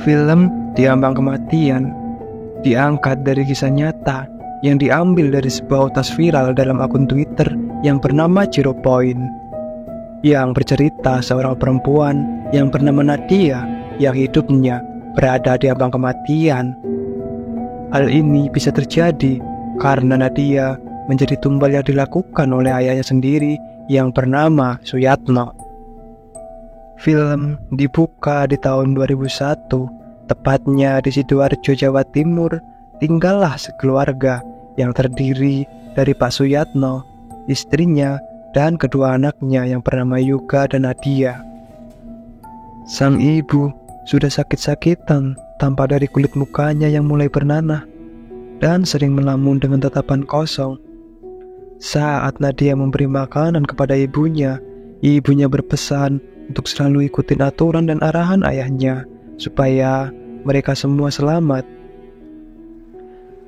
Film Diambang Kematian diangkat dari kisah nyata yang diambil dari sebuah utas viral dalam akun Twitter yang bernama Zero Point, yang bercerita seorang perempuan yang bernama Nadia yang hidupnya berada di ambang kematian. Hal ini bisa terjadi karena Nadia menjadi tumbal yang dilakukan oleh ayahnya sendiri yang bernama Suyatno. Film dibuka di tahun 2001, tepatnya di Sidoarjo, Jawa Timur. Tinggallah sekeluarga yang terdiri dari Pak Suyatno, istrinya, dan kedua anaknya yang bernama Yoga dan Nadia. Sang ibu sudah sakit-sakitan, tampak dari kulit mukanya yang mulai bernanah dan sering melamun dengan tatapan kosong. Saat Nadia memberi makanan kepada ibunya berpesan untuk selalu ikutin aturan dan arahan ayahnya supaya mereka semua selamat.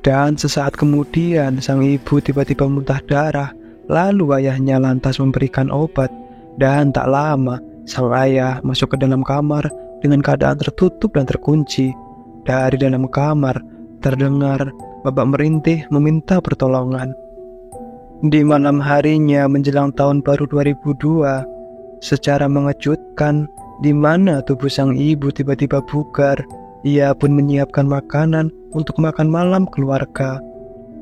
Dan sesaat kemudian sang ibu tiba-tiba muntah darah, lalu ayahnya lantas memberikan obat, dan tak lama sang ayah masuk ke dalam kamar dengan keadaan tertutup dan terkunci. Dari dalam kamar terdengar babak merintih meminta pertolongan. Di malam harinya menjelang tahun baru 2002, secara mengejutkan, di mana tubuh sang ibu tiba-tiba bugar, ia pun menyiapkan makanan untuk makan malam keluarga.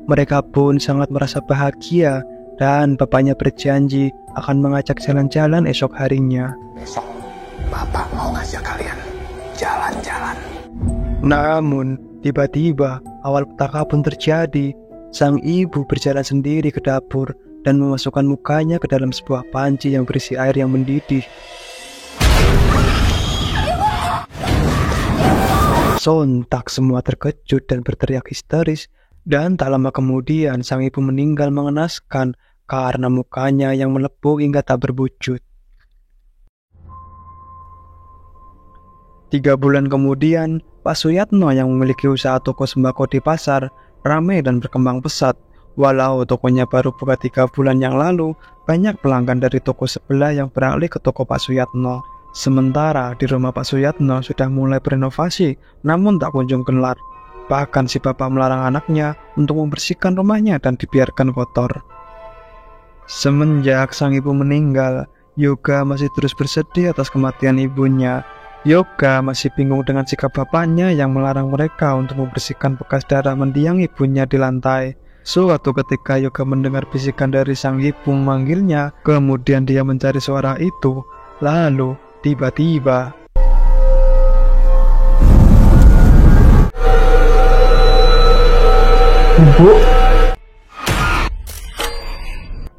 Mereka pun sangat merasa bahagia dan bapaknya berjanji akan mengajak jalan-jalan esok harinya. Besok bapak mau ngajak kalian jalan-jalan. Namun tiba-tiba awal petaka pun terjadi. Sang ibu berjalan sendiri ke dapur dan memasukkan mukanya ke dalam sebuah panci yang berisi air yang mendidih. Sontak semua terkejut dan berteriak histeris, dan tak lama kemudian sang ibu meninggal mengenaskan karena mukanya yang melepuh hingga tak berwujud. 3 bulan kemudian, Pak Suyatno yang memiliki usaha toko sembako di pasar ramai dan berkembang pesat. Walau tokonya baru buka 3 bulan yang lalu, banyak pelanggan dari toko sebelah yang beralih ke toko Pak Suyatno. Sementara di rumah Pak Suyatno sudah mulai berinovasi, namun tak kunjung kelar. Bahkan si bapak melarang anaknya untuk membersihkan rumahnya dan dibiarkan kotor. Semenjak sang ibu meninggal, Yoga masih terus bersedih atas kematian ibunya. Yoga masih bingung dengan sikap bapaknya yang melarang mereka untuk membersihkan bekas darah mendiang ibunya di lantai. Suatu ketika Yoga mendengar bisikan dari sang ibu memanggilnya, kemudian dia mencari suara itu. Lalu tiba-tiba Bu.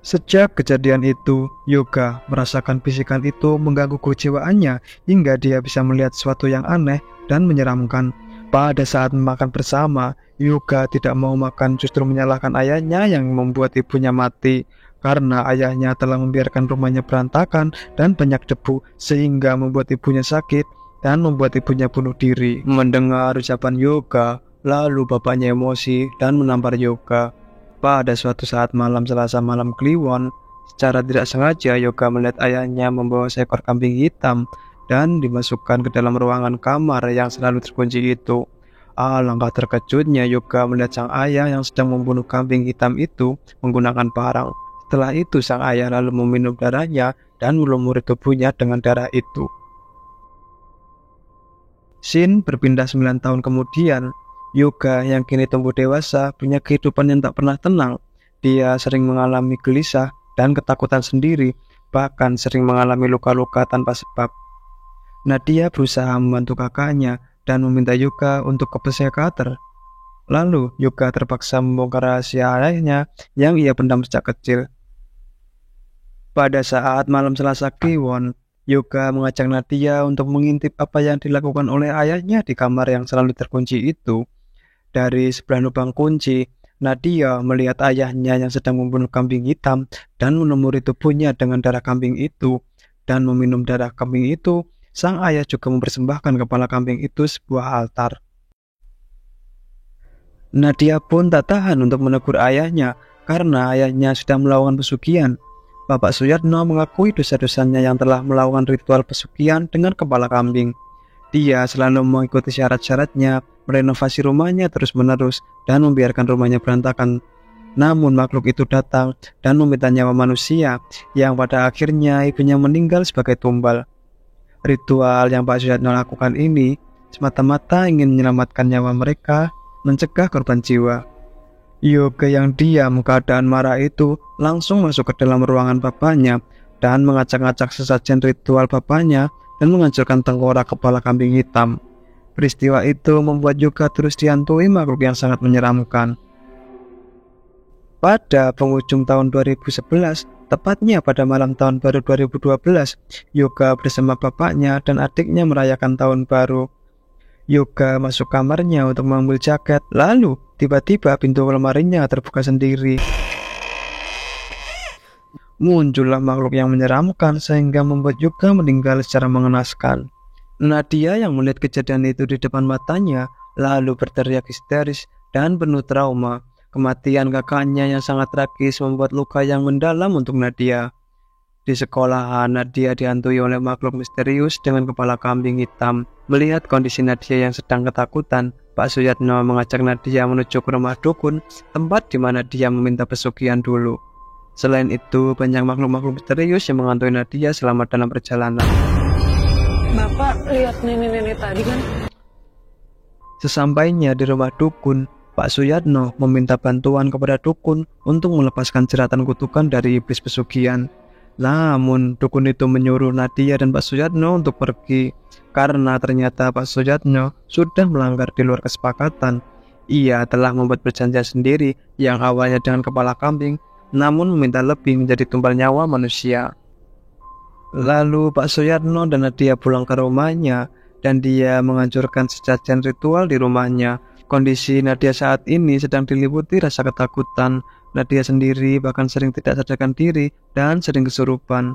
Sejak kejadian itu, Yoga merasakan bisikan itu mengganggu kejiwaannya hingga dia bisa melihat sesuatu yang aneh dan menyeramkan. Pada saat makan bersama, Yoga tidak mau makan, justru menyalahkan ayahnya yang membuat ibunya mati. Karena ayahnya telah membiarkan rumahnya berantakan dan banyak debu, sehingga membuat ibunya sakit dan membuat ibunya bunuh diri. Mendengar ucapan Yoga, lalu bapaknya emosi dan menampar Yoga. Pada suatu saat malam Selasa malam Kliwon, secara tidak sengaja Yoga melihat ayahnya membawa seekor kambing hitam dan dimasukkan ke dalam ruangan kamar yang selalu terkunci itu. Alangkah terkejutnya Yoga melihat sang ayah yang sedang membunuh kambing hitam itu menggunakan parang. Setelah itu sang ayah lalu meminum darahnya dan melumuri tubuhnya dengan darah itu. Scene berpindah 9 tahun kemudian. Yoga yang kini tumbuh dewasa punya kehidupan yang tak pernah tenang. Dia sering mengalami gelisah dan ketakutan sendiri, bahkan sering mengalami luka-luka tanpa sebab. Nadia berusaha membantu kakaknya dan meminta Yoga untuk ke psikiater. Lalu Yoga terpaksa membongkar rahasia ayahnya yang ia pendam sejak kecil. Pada saat malam Selasa Kliwon, Yoga mengajak Nadia untuk mengintip apa yang dilakukan oleh ayahnya di kamar yang selalu terkunci itu. Dari sebelah lubang kunci, Nadia melihat ayahnya yang sedang membunuh kambing hitam dan melumuri tubuhnya dengan darah kambing itu. Dan meminum darah kambing itu, sang ayah juga mempersembahkan kepala kambing itu sebuah altar. Nadia pun tak tahan untuk menegur ayahnya karena ayahnya sudah melakukan pesugihan. Bapak Suyatno mengakui dosa-dosanya yang telah melakukan ritual pesugihan dengan kepala kambing. Dia selalu mengikuti syarat-syaratnya, merenovasi rumahnya terus-menerus, dan membiarkan rumahnya berantakan. Namun makhluk itu datang dan meminta nyawa manusia, yang pada akhirnya ibunya meninggal sebagai tumbal. Ritual yang Pak Suyatno lakukan ini semata-mata ingin menyelamatkan nyawa mereka, mencegah korban jiwa. Yoga yang diam keadaan marah itu langsung masuk ke dalam ruangan bapaknya dan mengacak-acak sesajen ritual bapaknya dan menghancurkan tengkorak kepala kambing hitam. Peristiwa itu membuat Yoga terus dihantui makhluk yang sangat menyeramkan. Pada penghujung tahun 2011, tepatnya pada malam tahun baru 2012, Yoga bersama bapaknya dan adiknya merayakan tahun baru. Yoga masuk kamarnya untuk mengambil jaket, lalu tiba-tiba pintu lemarinya terbuka sendiri. Muncullah makhluk yang menyeramkan sehingga membuat Yoga meninggal secara mengenaskan. Nadia yang melihat kejadian itu di depan matanya, lalu berteriak histeris dan penuh trauma. Kematian kakaknya yang sangat tragis membuat luka yang mendalam untuk Nadia. Di sekolahan, Nadia dihantui oleh makhluk misterius dengan kepala kambing hitam. Melihat kondisi Nadia yang sedang ketakutan, Pak Suyatno mengajak Nadia menuju ke rumah dukun, tempat di mana dia meminta pesugihan dulu. Selain itu, banyak makhluk-makhluk misterius yang menghantui Nadia selama dalam perjalanan. Bapak lihat nenek-nenek tadi kan? Sesampainya di rumah dukun, Pak Suyatno meminta bantuan kepada dukun untuk melepaskan jeratan kutukan dari iblis pesugihan. Namun, dukun itu menyuruh Nadia dan Pak Suyatno untuk pergi, karena ternyata Pak Suyatno sudah melanggar di luar kesepakatan. Ia telah membuat perjanjian sendiri yang awalnya dengan kepala kambing, namun meminta lebih menjadi tumbal nyawa manusia. Lalu Pak Suyatno dan Nadia pulang ke rumahnya, dan dia menghancurkan sesajen ritual di rumahnya. Kondisi Nadia saat ini sedang diliputi rasa ketakutan. Nadia sendiri bahkan sering tidak sadarkan diri dan sering kesurupan.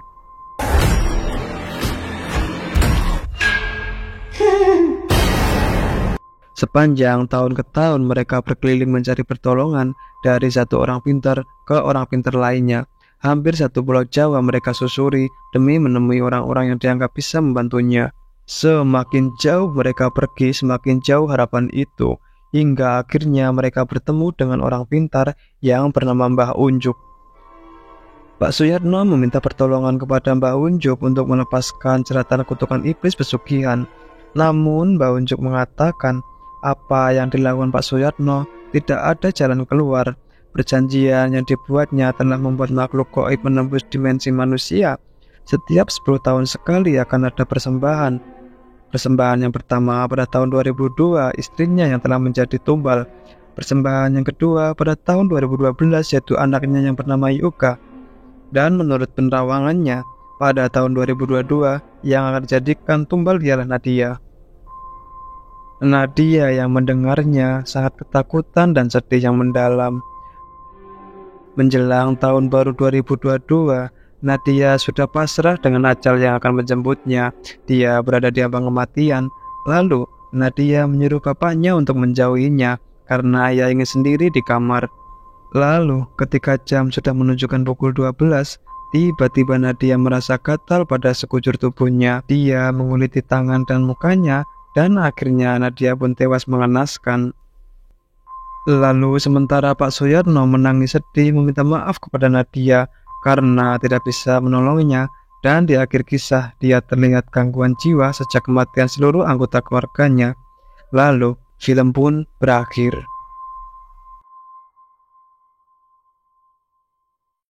Sepanjang tahun ke tahun mereka berkeliling mencari pertolongan dari satu orang pintar ke orang pintar lainnya. Hampir satu pulau Jawa mereka susuri demi menemui orang-orang yang dianggap bisa membantunya. Semakin jauh mereka pergi, semakin jauh harapan itu, hingga akhirnya mereka bertemu dengan orang pintar yang bernama Mbah Unjuk. Pak Suyatno meminta pertolongan kepada Mbah Unjuk untuk melepaskan jeratan kutukan iblis pesugihan. Namun Mbah Unjuk mengatakan apa yang dilakukan Pak Suyatno tidak ada jalan keluar. Perjanjian yang dibuatnya telah membuat makhluk gaib menembus dimensi manusia. Setiap 10 tahun sekali akan ada persembahan. Persembahan yang pertama pada tahun 2002 istrinya yang telah menjadi tumbal. Persembahan yang kedua pada tahun 2012 yaitu anaknya yang bernama Yoga. Dan menurut penerawangannya pada tahun 2022 yang akan dijadikan tumbal ialah Nadia. Nadia yang mendengarnya sangat ketakutan dan sedih yang mendalam. Menjelang tahun baru 2022, Nadia sudah pasrah dengan ajal yang akan menjemputnya. Dia berada di ambang kematian. Lalu Nadia menyuruh bapaknya untuk menjauhinya karena ia ingin sendiri di kamar. Lalu ketika jam sudah menunjukkan pukul 12, tiba-tiba Nadia merasa gatal pada sekujur tubuhnya. Dia menguliti tangan dan mukanya, dan akhirnya Nadia pun tewas mengenaskan. Lalu sementara Pak Suyatno menangis sedih meminta maaf kepada Nadia karena tidak bisa menolongnya, dan di akhir kisah dia terlihat gangguan jiwa sejak kematian seluruh anggota keluarganya. Lalu film pun berakhir.